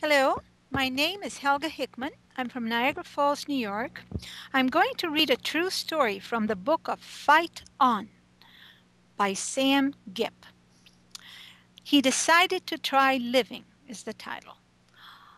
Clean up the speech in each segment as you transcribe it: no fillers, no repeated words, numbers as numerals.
Hello, my name is Helga Hickman. I'm from Niagara Falls, New York. I'm going to read a true story from the book of Fight On by Sam Gipp. He decided to try living is the title.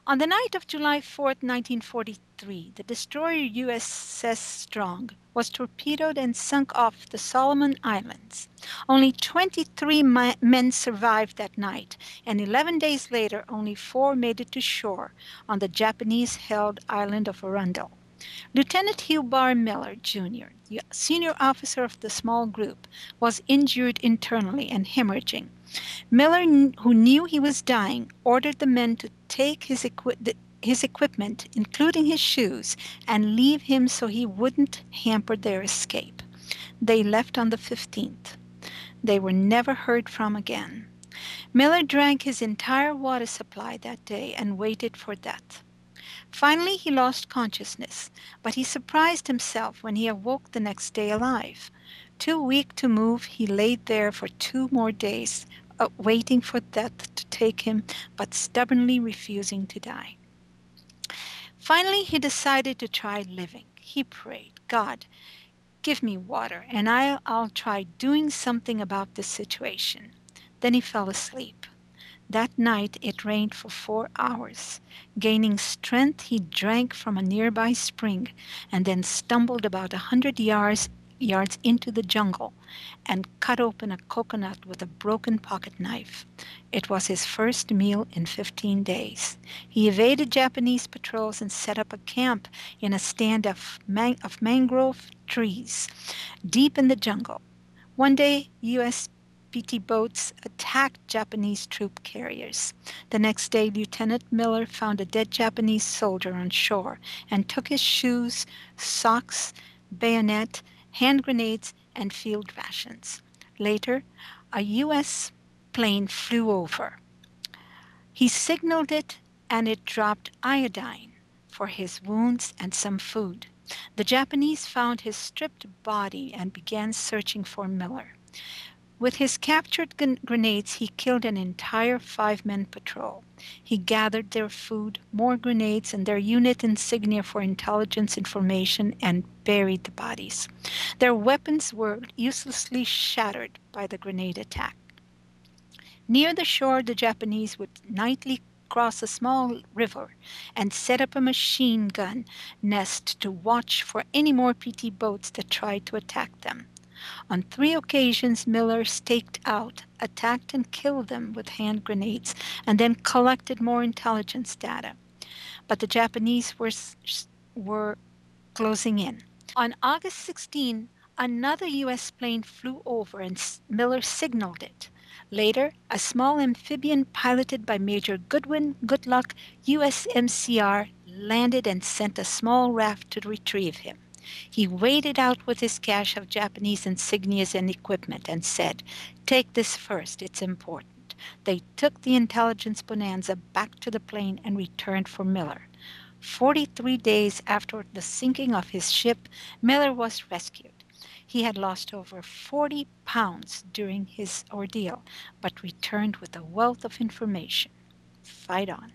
On the night of July 4th, 1943, the destroyer USS Strong was torpedoed and sunk off the Solomon Islands. Only 23 men survived that night, and 11 days later, only 4 made it to shore on the Japanese-held island of Arundel. Lieutenant Hugh Barr Miller, Jr., the senior officer of the small group, was injured internally and hemorrhaging. Miller, who knew he was dying, ordered the men to take his equipment, including his shoes, and leave him so he wouldn't hamper their escape. They left on the 15th. They were never heard from again. Miller drank his entire water supply that day and waited for death. Finally, he lost consciousness, but he surprised himself when he awoke the next day alive. Too weak to move, he lay there for 2 more days, waiting for death to take him, but stubbornly refusing to die. Finally, he decided to try living. He prayed, God, give me water, and I'll try doing something about this situation. Then he fell asleep. That night it rained for 4 hours. Gaining strength, he drank from a nearby spring and then stumbled about 100 yards into the jungle and cut open a coconut with a broken pocket knife. It was his first meal in 15 days. He evaded Japanese patrols and set up a camp in a stand of mangrove trees deep in the jungle. One day, U.S. PT boats attacked Japanese troop carriers. The next day, Lieutenant Miller found a dead Japanese soldier on shore and took his shoes, socks, bayonet, hand grenades, and field rations. Later, a U.S. plane flew over. He signaled it, and it dropped iodine for his wounds and some food. The Japanese found his stripped body and began searching for Miller. With his captured grenades, he killed an entire 5-man patrol. He gathered their food, more grenades, and their unit insignia for intelligence information and buried the bodies. Their weapons were uselessly shattered by the grenade attack. Near the shore, the Japanese would nightly cross a small river and set up a machine gun nest to watch for any more PT boats that tried to attack them. On 3 occasions, Miller staked out, attacked and killed them with hand grenades, and then collected more intelligence data. But the Japanese were closing in. On August 16, another U.S. plane flew over and Miller signaled it. Later, a small amphibian piloted by Major Goodwin Goodluck, USMCR, landed and sent a small raft to retrieve him. He waded out with his cache of Japanese insignias and equipment and said, "Take this first, it's important." They took the intelligence bonanza back to the plane and returned for Miller. 43 days after the sinking of his ship, Miller was rescued. He had lost over 40 pounds during his ordeal, but returned with a wealth of information. Fight on.